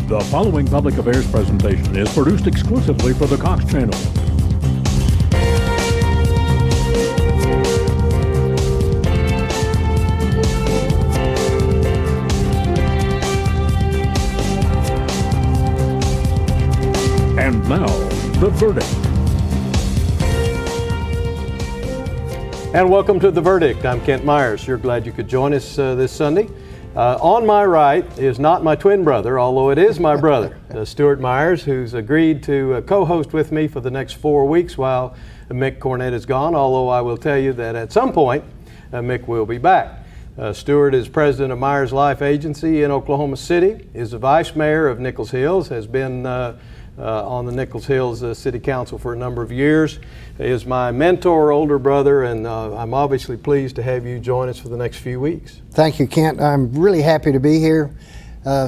The following public affairs presentation is produced exclusively for the Cox Channel. And now, The Verdict. And welcome to The Verdict. I'm Kent Myers. You're glad you could join us this Sunday. On my right is not my twin brother, although it is my brother, Stewart Meyers, who's agreed to co-host with me for the next 4 weeks while Mick Cornett is gone, although I will tell you that at some point, Mick will be back. Stewart is president of Myers Life Agency in Oklahoma City, is the vice mayor of Nichols Hills, has been on the Nichols Hills City Council for a number of years, is my mentor, older brother, and I'm obviously pleased to have you join us for the next few weeks. Thank you, Kent. I'm really happy to be here.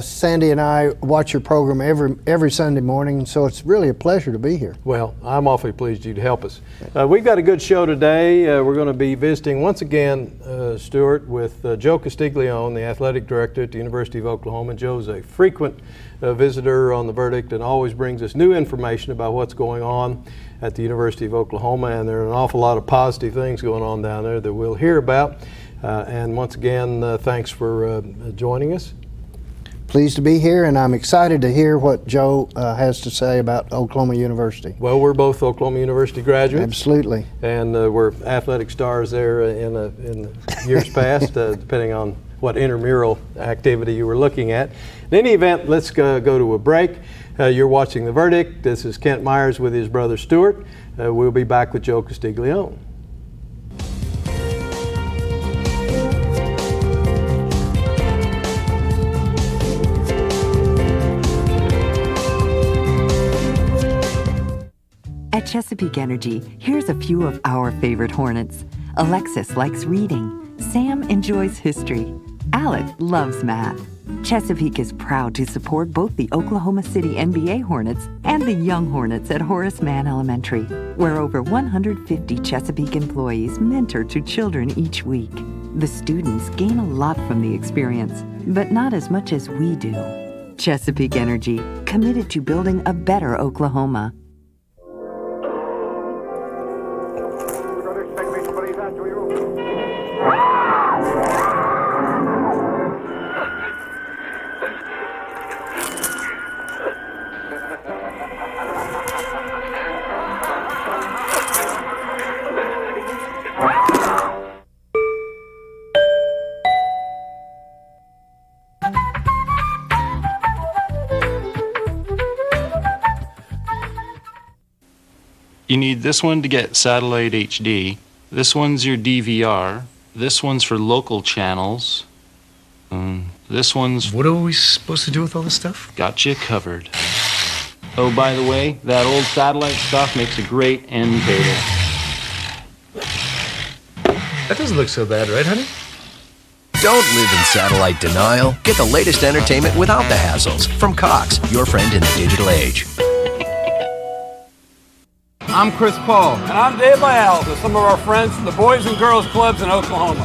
Sandy and I watch your program every Sunday morning, so it's really a pleasure to be here. Well, I'm awfully pleased you'd help us. We've got a good show today. We're going to be visiting once again, Stewart, with Joe Castiglione, the athletic director at the University of Oklahoma. Joe's a frequent visitor on The Verdict and always brings us new information about what's going on at the University of Oklahoma, and there are an awful lot of positive things going on down there that we'll hear about. And once again, thanks for joining us. Pleased to be here, and I'm excited to hear what Joe has to say about Oklahoma University. Well, we're both Oklahoma University graduates. Absolutely. And we're athletic stars there in years past, depending on what intramural activity you were looking at. In any event, let's go to a break. You're watching The Verdict. This is Kent Myers with his brother Stewart. We'll be back with Joe Castiglione. At Chesapeake Energy, here's a few of our favorite Hornets. Alexis likes reading. Sam enjoys history. Alec loves math. Chesapeake is proud to support both the Oklahoma City NBA Hornets and the Young Hornets at Horace Mann Elementary, where over 150 Chesapeake employees mentor to children each week. The students gain a lot from the experience, but not as much as we do. Chesapeake Energy, committed to building a better Oklahoma. You need this one to get satellite HD. This one's your DVR. This one's for local channels. This one's... What are we supposed to do with all this stuff? Got you covered. Oh, by the way, that old satellite stuff makes a great end table. That doesn't look so bad, right, honey? Don't live in satellite denial. Get the latest entertainment without the hassles. From Cox, your friend in the digital age. I'm Chris Paul. And I'm Dave Lyell with some of our friends from the Boys and Girls Clubs in Oklahoma.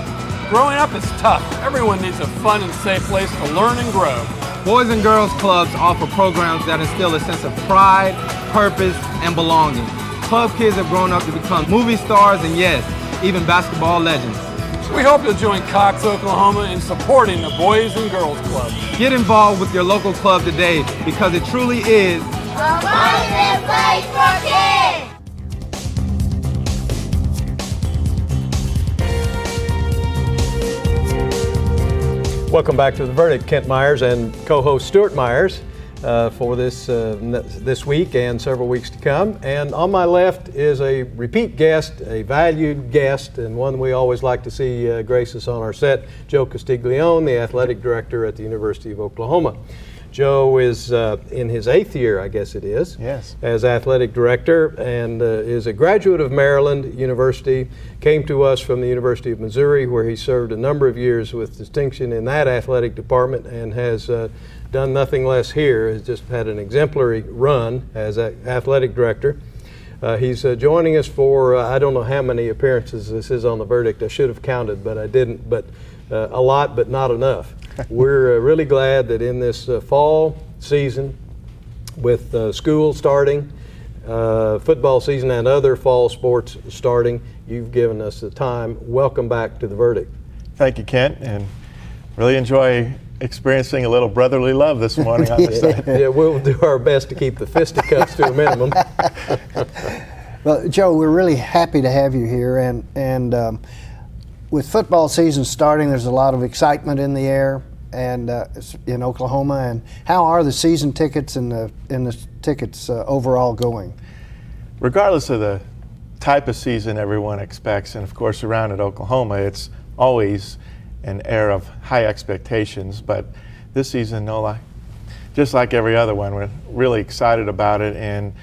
Growing up is tough. Everyone needs a fun and safe place to learn and grow. Boys and Girls Clubs offer programs that instill a sense of pride, purpose, and belonging. Club kids have grown up to become movie stars and, yes, even basketball legends. We hope you'll join Cox, Oklahoma in supporting the Boys and Girls Club. Get involved with your local club today because it truly is a positive place for kids. Welcome back to The Verdict. Kent Myers and co-host Stewart Meyers for this week and several weeks to come. And on my left is a repeat guest, a valued guest, and one we always like to see grace us on our set, Joe Castiglione, the athletic director at the University of Oklahoma. Joe is in his 8th year, I guess it is, yes, as athletic director, and is a graduate of Maryland University, came to us from the University of Missouri, where he served a number of years with distinction in that athletic department, and has done nothing less here, has just had an exemplary run as an athletic director. He's joining us for, I don't know how many appearances this is on The Verdict. I should have counted, but I didn't, but a lot, but not enough. We're really glad that in this fall season with school starting, football season and other fall sports starting. You've given us the time. Welcome back to The Verdict. Thank you, Kent, and really enjoy experiencing a little brotherly love this morning on the side. Yeah, we'll do our best to keep the fisticuffs to a minimum. Well, Joe, we're really happy to have you here, and with football season starting, there's a lot of excitement in the air, and in Oklahoma. And how are the season tickets and the tickets overall going? Regardless of the type of season everyone expects, and of course around at Oklahoma, it's always an air of high expectations. But this season, just like every other one, we're really excited about it. And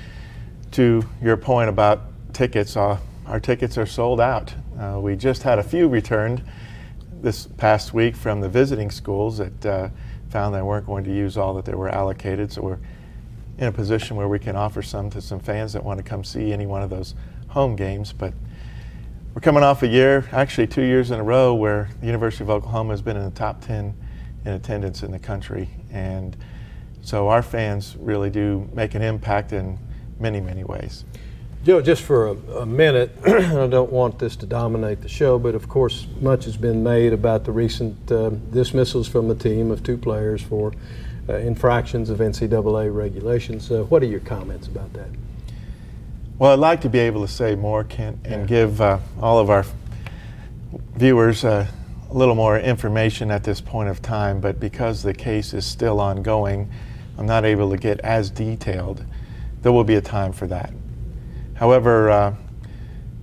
to your point about tickets, our tickets are sold out. We just had a few returned this past week from the visiting schools that found they weren't going to use all that they were allocated. So we're in a position where we can offer some to some fans that want to come see any one of those home games. But we're coming off a year, actually 2 years in a row, where the University of Oklahoma has been in the top 10 in attendance in the country. And so our fans really do make an impact in many, many ways. Joe, just for a minute, I don't want this to dominate the show, but of course much has been made about the recent dismissals from the team of 2 players for infractions of NCAA regulations. What are your comments about that? Well, I'd like to be able to say more, Kent, and give all of our viewers a little more information at this point of time, but because the case is still ongoing, I'm not able to get as detailed. There will be a time for that. However,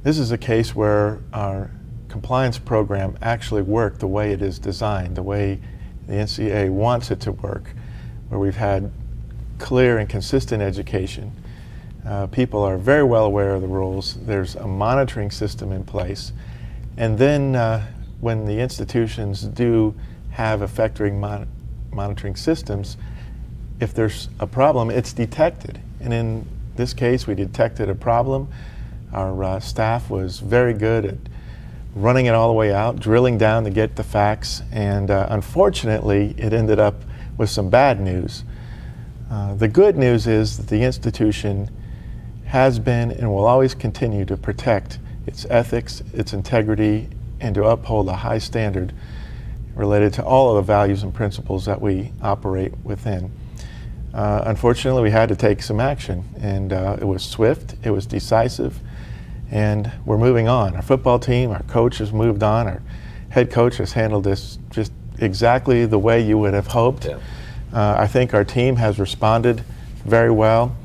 this is a case where our compliance program actually worked the way it is designed, the way the NCAA wants it to work, where we've had clear and consistent education. People are very well aware of the rules. There's a monitoring system in place. And then when the institutions do have effective monitoring systems, if there's a problem, it's detected. And in this case, we detected a problem. Our staff was very good at running it all the way out, drilling down to get the facts, and unfortunately, it ended up with some bad news. The good news is that the institution has been and will always continue to protect its ethics, its integrity, and to uphold a high standard related to all of the values and principles that we operate within. Unfortunately, we had to take some action, and it was swift, it was decisive, and we're moving on. Our football team, our coach has moved on, our head coach has handled this just exactly the way you would have hoped. Yeah. I think our team has responded very well.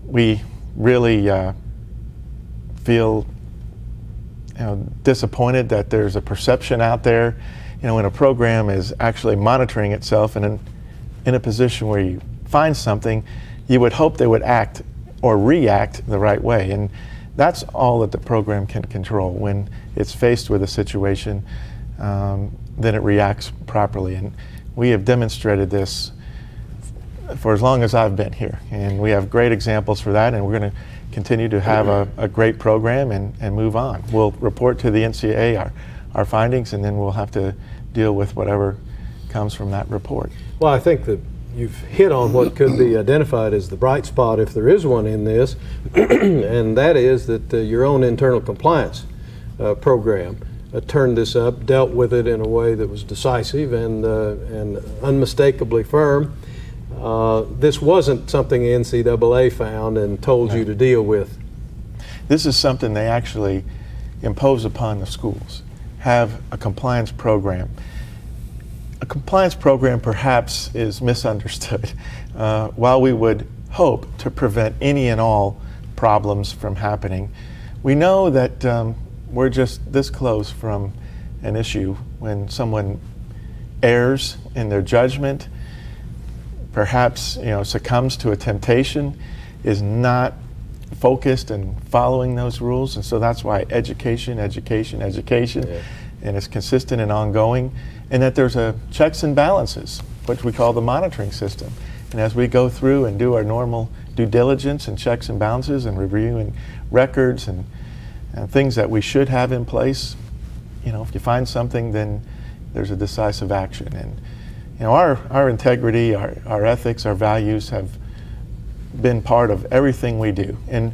We really feel disappointed that there's a perception out there, when a program is actually monitoring itself and in a position where you find something, you would hope they would act or react the right way. And that's all that the program can control. When it's faced with a situation, then it reacts properly. And we have demonstrated this for as long as I've been here. And we have great examples for that, and we're going to continue to have a great program and move on. We'll report to the NCAA our findings, and then we'll have to deal with whatever comes from that report. Well, I think that you've hit on what could be identified as the bright spot, if there is one in this, and that is that your own internal compliance program turned this up, dealt with it in a way that was decisive and unmistakably firm. This wasn't something the NCAA found and told you to deal with. This is something they actually impose upon the schools, have a compliance program. A compliance program perhaps is misunderstood. While we would hope to prevent any and all problems from happening, we know that we're just this close from an issue when someone errs in their judgment, perhaps succumbs to a temptation, is not focused and following those rules. And so that's why education, yeah. And it's consistent and ongoing, and that there's a checks and balances, which we call the monitoring system. And as we go through and do our normal due diligence and checks and balances and reviewing records and things that we should have in place, if you find something, then there's a decisive action. And You know, our integrity, our ethics, our values have been part of everything we do. And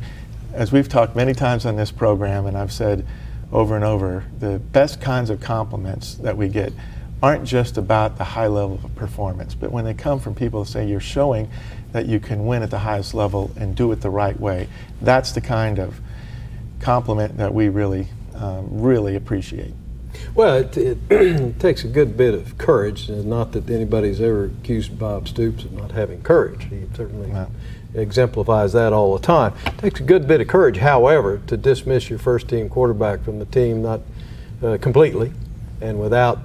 as we've talked many times on this program, and I've said over and over, the best kinds of compliments that we get aren't just about the high level of performance, but when they come from people who say you're showing that you can win at the highest level and do it the right way, that's the kind of compliment that we really, really appreciate. Well, it takes a good bit of courage, and not that anybody's ever accused Bob Stoops of not having courage. He certainly exemplifies that all the time. It takes a good bit of courage, however, to dismiss your first team quarterback from the team, not completely, and without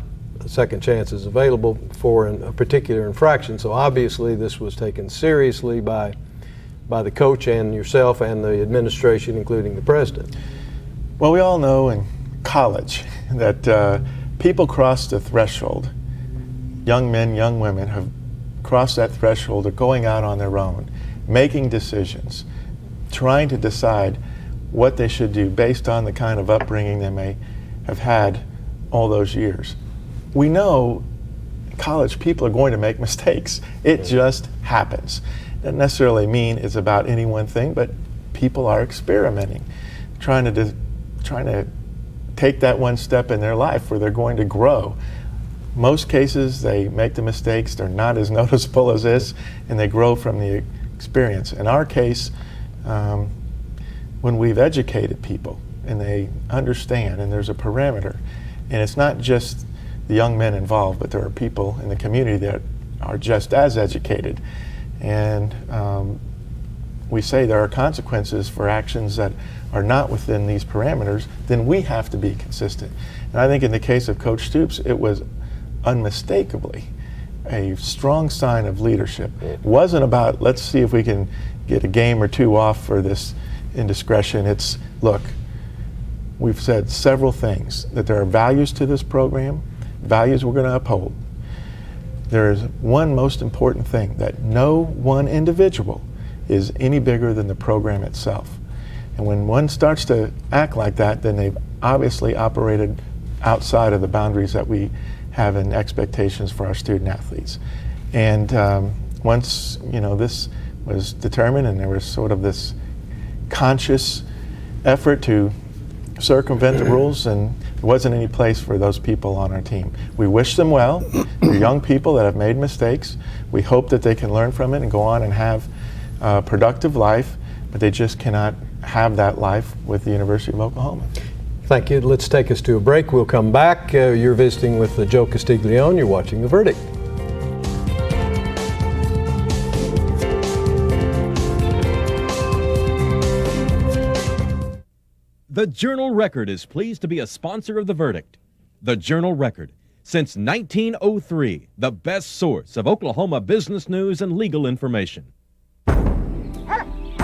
second chances available for a particular infraction. So obviously this was taken seriously by the coach and yourself and the administration, including the president. Well, we all know in college that people cross the threshold. Young men, young women have crossed that threshold of going out on their own, making decisions, trying to decide what they should do based on the kind of upbringing they may have had all those years. We know college people are going to make mistakes. It just happens. Doesn't necessarily mean it's about any one thing, but people are experimenting, trying to take that one step in their life where they're going to grow. Most cases, they make the mistakes, they're not as noticeable as this, and they grow from the experience. In our case, when we've educated people and they understand and there's a parameter, and it's not just the young men involved, but there are people in the community that are just as educated. And we say there are consequences for actions that are not within these parameters, then we have to be consistent. And I think in the case of Coach Stoops, it was unmistakably a strong sign of leadership. It wasn't about, let's see if we can get a game or two off for this indiscretion. It's, look, we've said several things, that there are values to this program, values we're going to uphold. There is one most important thing, that no one individual is any bigger than the program itself. And when one starts to act like that, then they've obviously operated outside of the boundaries that we have in expectations for our student athletes. And once this was determined and there was sort of this conscious effort to circumvent the rules, and there wasn't any place for those people on our team. We wish them well. They're young people that have made mistakes. We hope that they can learn from it and go on and have a productive life, but they just cannot have that life with the University of Oklahoma. Thank you. Let's take us to a break. We'll come back. You're visiting with Joe Castiglione. You're watching The Verdict. The Journal-Record is pleased to be a sponsor of The Verdict. The Journal-Record, since 1903, the best source of Oklahoma business news and legal information.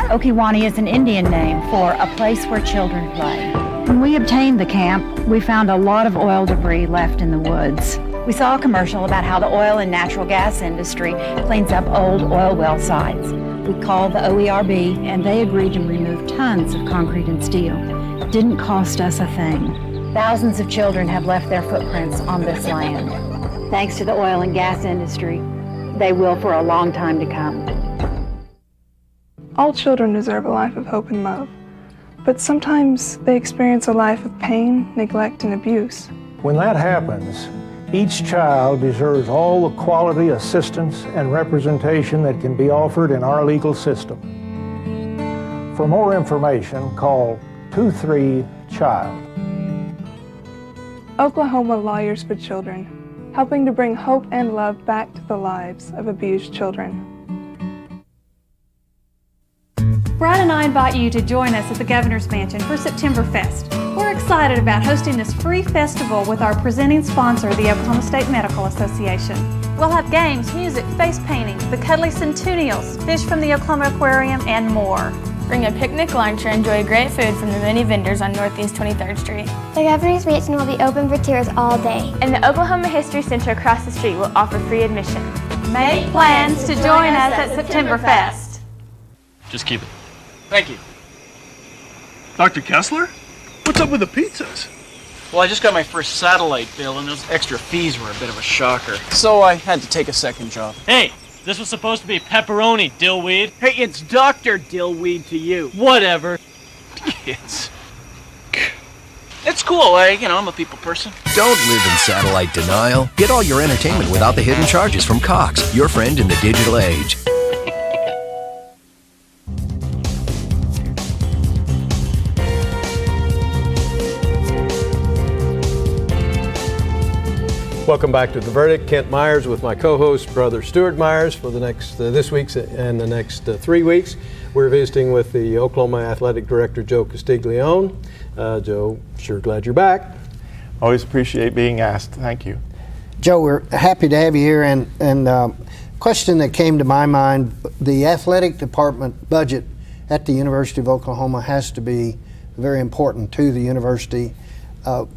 Okiwani is an Indian name for a place where children play. When we obtained the camp, we found a lot of oil debris left in the woods. We saw a commercial about how the oil and natural gas industry cleans up old oil well sites. We called the OERB, and they agreed to remove tons of concrete and steel. It didn't cost us a thing. Thousands of children have left their footprints on this land. Thanks to the oil and gas industry, they will for a long time to come. All children deserve a life of hope and love, but sometimes they experience a life of pain, neglect, and abuse. When that happens, each child deserves all the quality assistance and representation that can be offered in our legal system. For more information, call 23-CHILD. Oklahoma Lawyers for Children, helping to bring hope and love back to the lives of abused children. Brian and I invite you to join us at the Governor's Mansion for September Fest. We're excited about hosting this free festival with our presenting sponsor, the Oklahoma State Medical Association. We'll have games, music, face painting, the Cuddly Centennials, fish from the Oklahoma Aquarium, and more. Bring a picnic lunch or enjoy great food from the many vendors on Northeast 23rd Street. The Governor's Mansion will be open for tours all day. And the Oklahoma History Center across the street will offer free admission. Make plans to join us at September Fest. Just keep it. Thank you. Dr. Kessler? What's up with the pizzas? Well, I just got my first satellite bill, and those extra fees were a bit of a shocker. So I had to take a second job. Hey, this was supposed to be pepperoni, dillweed. Hey, it's Dr. Dillweed to you. Whatever. Kids. It's cool. I'm a people person. Don't live in satellite denial. Get all your entertainment without the hidden charges from Cox, your friend in the digital age. Welcome back to The Verdict. Kent Myers with my co-host, brother Stewart Meyers, for the next this week's and the next 3 weeks. We're visiting with the Oklahoma Athletic Director, Joe Castiglione. Joe, sure glad you're back. Always appreciate being asked. Thank you. Joe, we're happy to have you here. And question that came to my mind, the athletic department budget at the University of Oklahoma has to be very important to the university.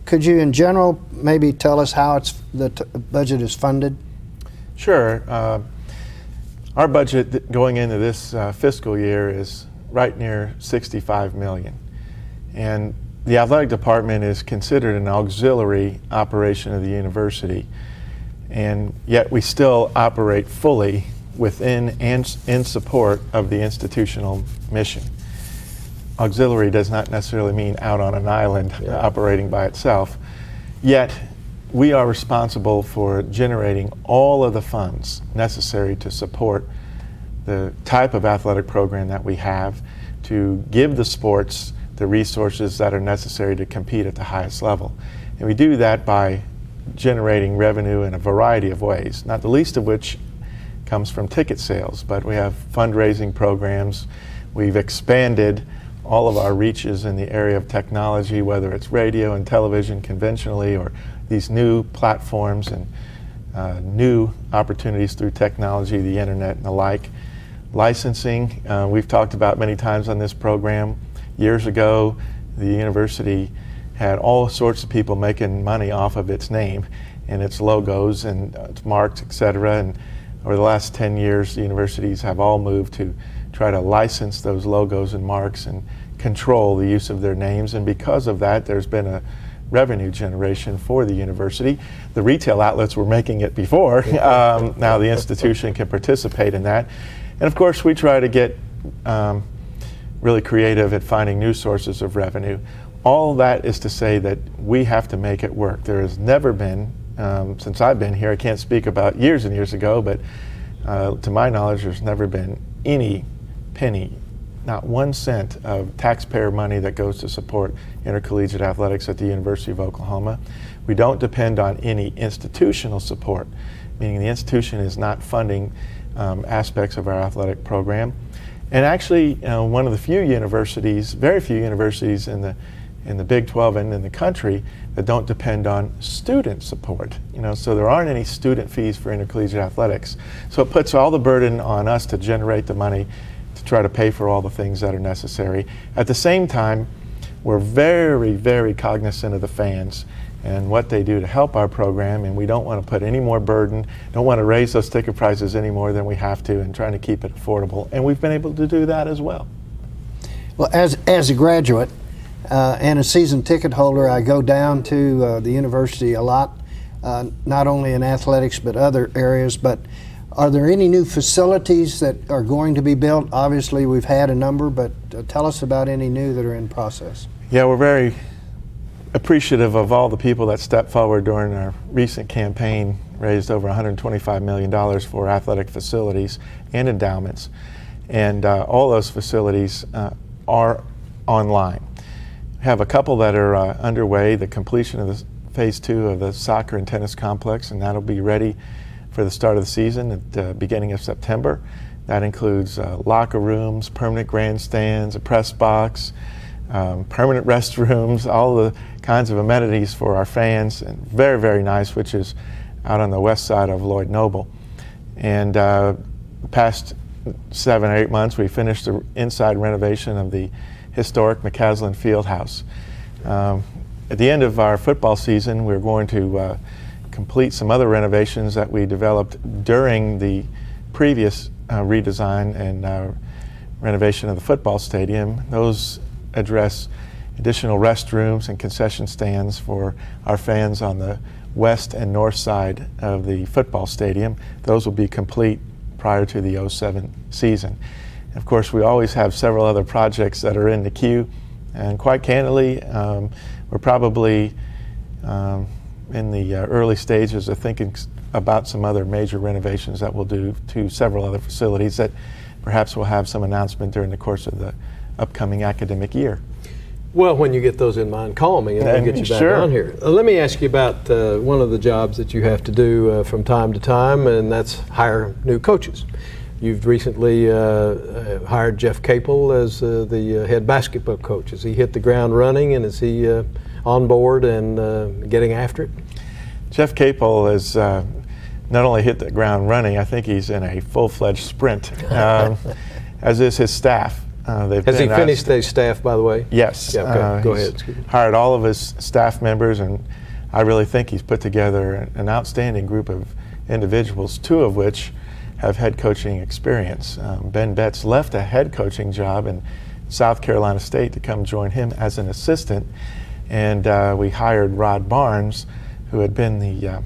Could you, in general, maybe tell us how the budget is funded? Sure. Our budget going into this fiscal year is right near $65 million. And the athletic department is considered an auxiliary operation of the university. And yet we still operate fully within and in support of the institutional mission. Auxiliary does not necessarily mean out on an island operating by itself. Yet, we are responsible for generating all of the funds necessary to support the type of athletic program that we have, to give the sports the resources that are necessary to compete at the highest level. And we do that by generating revenue in a variety of ways, not the least of which comes from ticket sales, but we have fundraising programs. We've expanded all of our reaches in the area of technology, whether it's radio and television conventionally or these new platforms and new opportunities through technology, the internet and the like. Licensing, we've talked about many times on this program. Years ago, the university had all sorts of people making money off of its name and its logos and its marks, et cetera. And over the last 10 years, the universities have all moved to try to license those logos and marks and control the use of their names. And because of that, there's been a revenue generation for the university. The retail outlets were making it before. Now the institution can participate in that. And of course, we try to get really creative at finding new sources of revenue. All that is to say that we have to make it work. There has never been, since I've been here, I can't speak about years and years ago, but to my knowledge, there's never been any penny, not 1 cent of taxpayer money that goes to support intercollegiate athletics at the University of Oklahoma. We don't depend on any institutional support, meaning the institution is not funding aspects of our athletic program. And actually, one of the few universities, very few universities in the Big 12 and in the country that don't depend on student support. So there aren't any student fees for intercollegiate athletics. So it puts all the burden on us to generate the money to try to pay for all the things that are necessary. At the same time, we're very, very cognizant of the fans and what they do to help our program, and we don't want to put any more burden, don't want to raise those ticket prices any more than we have to, and trying to keep it affordable. And we've been able to do that as well. Well, as a graduate and a season ticket holder, I go down to the university a lot, not only in athletics but other areas. But are there any new facilities that are going to be built? Obviously, we've had a number, but tell us about any new that are in process. Yeah, we're very appreciative of all the people that stepped forward during our recent campaign, raised over $125 million for athletic facilities and endowments. And all those facilities are online. We have a couple that are underway, the completion of the phase 2 of the soccer and tennis complex, and that'll be ready for the start of the season at the beginning of September. That includes locker rooms, permanent grandstands, a press box, permanent restrooms, all the kinds of amenities for our fans, and very, very nice, which is out on the west side of Lloyd Noble. And the past 7 or 8 months, we finished the inside renovation of the historic McCaslin Fieldhouse. At the end of our football season, we're going to complete some other renovations that we developed during the previous redesign and renovation of the football stadium. Those address additional restrooms and concession stands for our fans on the west and north side of the football stadium. Those will be complete prior to the 07 season. And of course, we always have several other projects that are in the queue, and quite candidly, we're probably in the early stages of thinking about some other major renovations that we'll do to several other facilities that perhaps we'll have some announcement during the course of the upcoming academic year. Well, when you get those in mind, call me and we'll get you back Sure. on here. Let me ask you about one of the jobs that you have to do from time to time, and that's hire new coaches. You've recently hired Jeff Capel as the head basketball coach. Has he hit the ground running, and is he on board and getting after it? Jeff Capel has not only hit the ground running, I think he's in a full-fledged sprint, as is his staff. Has he finished his staff, by the way? Yes. Yeah, okay. Go ahead. Hired all of his staff members, and I really think he's put together an outstanding group of individuals, two of which have head coaching experience. Ben Betts left a head coaching job in South Carolina State to come join him as an assistant, and we hired Rod Barnes, who had been the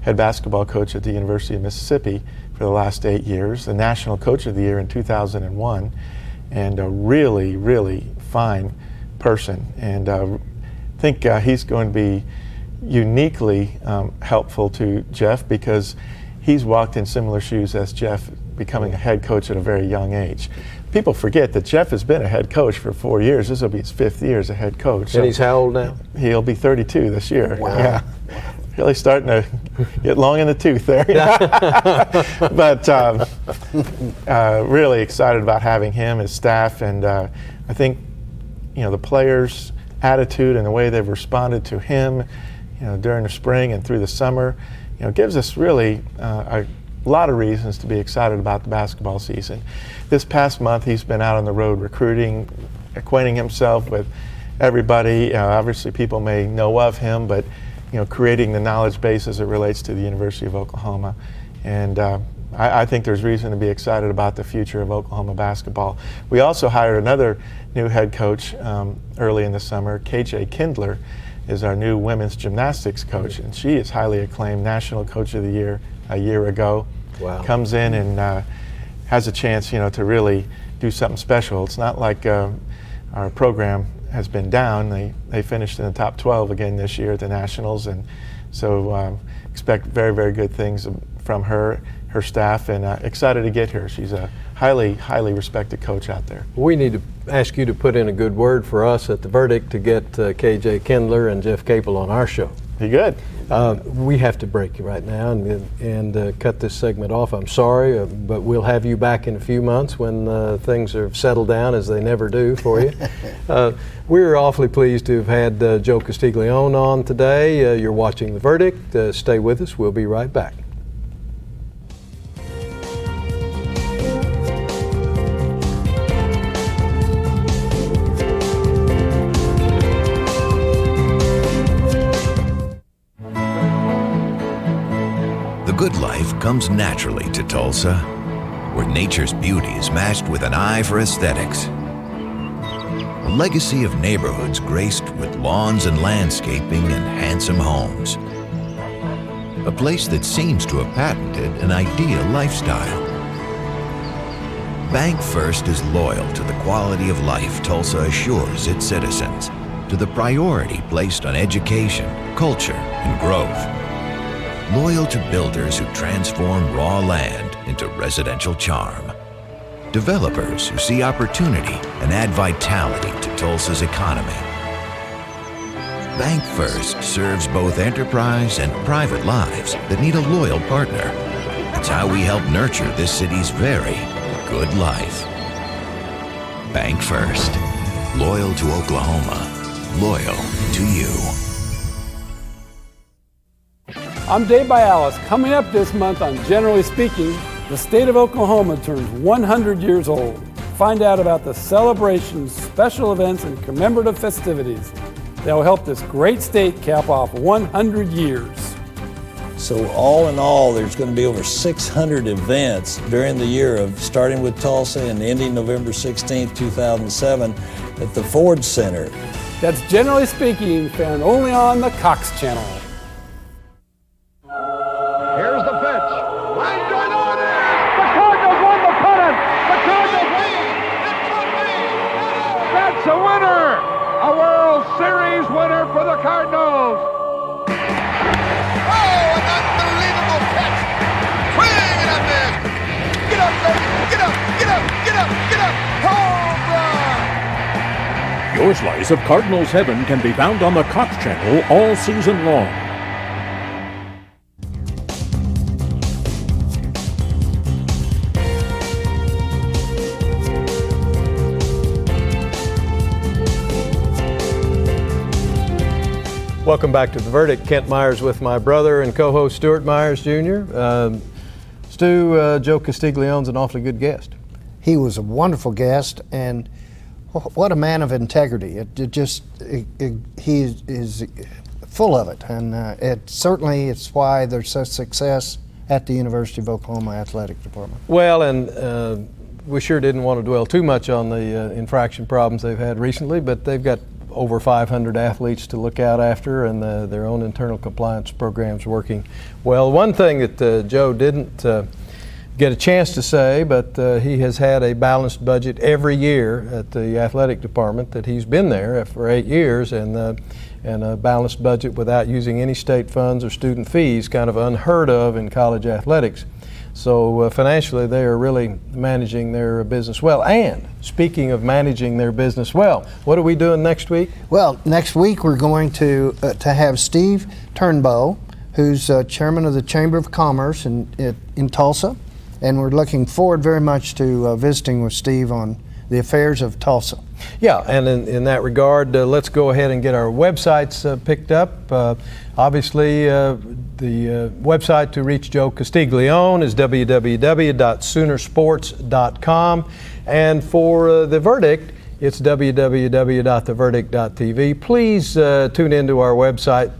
head basketball coach at the University of Mississippi for the last 8 years, the National Coach of the Year in 2001, and a really, really fine person. And I think he's going to be uniquely helpful to Jeff, because he's walked in similar shoes as Jeff, becoming a head coach at a very young age. People forget that Jeff has been a head coach for 4 years. This will be his 5th year as a head coach. And he's how old now? He'll be 32 this year. Wow. Yeah. Really starting to get long in the tooth there. But really excited about having him as staff, and I think, you know, the players' attitude and the way they've responded to him, you know, during the spring and through the summer, you know, gives us really a lot of reasons to be excited about the basketball season. This past month, he's been out on the road recruiting, acquainting himself with everybody. Obviously, people may know of him, but you know, creating the knowledge base as it relates to the University of Oklahoma. And I think there's reason to be excited about the future of Oklahoma basketball. We also hired another new head coach early in the summer. KJ Kindler is our new women's gymnastics coach, and she is highly acclaimed National Coach of the Year a year ago. Wow. Comes in and has a chance, you know, to really do something special. It's not like our program has been down. They finished in the top 12 again this year at the Nationals, and so expect very, very good things from her staff, and excited to get her. She's a highly, highly respected coach out there. We need to ask you to put in a good word for us at the Verdict to get KJ Kindler and Jeff Capel on our show. Be good. We have to break right now and cut this segment off. I'm sorry, but we'll have you back in a few months when things are settled down, as they never do for you. We're awfully pleased to have had Joe Castiglione on today. You're watching The Verdict. Stay with us. We'll be right back. The good life comes naturally to Tulsa, where nature's beauty is matched with an eye for aesthetics. A legacy of neighborhoods graced with lawns and landscaping and handsome homes. A place that seems to have patented an ideal lifestyle. Bank First is loyal to the quality of life Tulsa assures its citizens, to the priority placed on education, culture, and growth. Loyal to builders who transform raw land into residential charm. Developers who see opportunity and add vitality to Tulsa's economy. Bank First serves both enterprise and private lives that need a loyal partner. It's how we help nurture this city's very good life. Bank First. Loyal to Oklahoma. Loyal to you. I'm Dave Bialis. Coming up this month on Generally Speaking, the state of Oklahoma turns 100 years old. Find out about the celebrations, special events, and commemorative festivities that will help this great state cap off 100 years. So all in all, there's going to be over 600 events during the year, of starting with Tulsa and ending November 16th, 2007 at the Ford Center. that's generally speaking found only on the Cox Channel. Here's the pitch. Line drive on it. The Cardinals won the pennant. The Cardinals win. That's a winner. A World Series winner for the Cardinals. Oh, an unbelievable catch. Swing and a miss. Get up, baby. Get up, get up, get up, get up. Home run. Your slice of Cardinals heaven can be found on the Cox Channel all season long. Welcome back to The Verdict. Kent Myers with my brother and co-host Stewart Meyers Jr. Stu, Joe Castiglione's an awfully good guest. He was a wonderful guest, and what a man of integrity. He is full of it, and it's why there's such success at the University of Oklahoma Athletic Department. Well, and we sure didn't want to dwell too much on the infraction problems they've had recently, but they've got over 500 athletes to look out after, and their own internal compliance programs working well. One thing that Joe didn't get a chance to say, but he has had a balanced budget every year at the athletic department that he's been there for 8 years, and a balanced budget without using any state funds or student fees, kind of unheard of in college athletics. So financially, they are really managing their business well. And speaking of managing their business well, what are we doing next week? Well, next week we're going to have Steve Turnbow, who's chairman of the Chamber of Commerce in Tulsa, and we're looking forward very much to visiting with Steve on the affairs of Tulsa. Yeah, and in that regard, let's go ahead and get our websites picked up. Obviously, the website to reach Joe Castiglione is www.soonersports.com, and for The Verdict, it's www.theverdict.tv. Please tune into our website.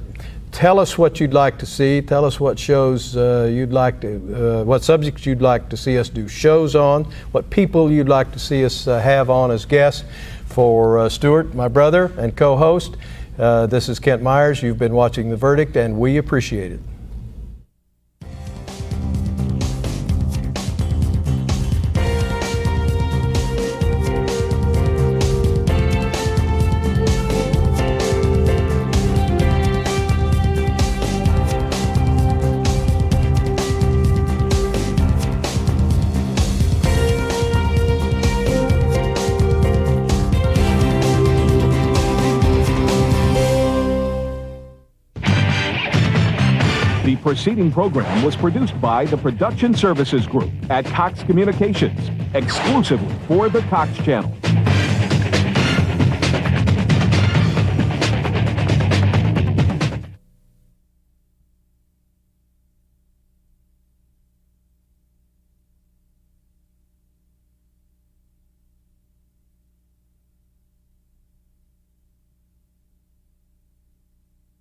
Tell us what you'd like to see. Tell us what shows you'd like to, what subjects you'd like to see us do shows on, what people you'd like to see us have on as guests. For Stewart, my brother and co-host, this is Kent Myers. You've been watching The Verdict, and we appreciate it. The preceding program was produced by the Production Services Group at Cox Communications, exclusively for the Cox Channel.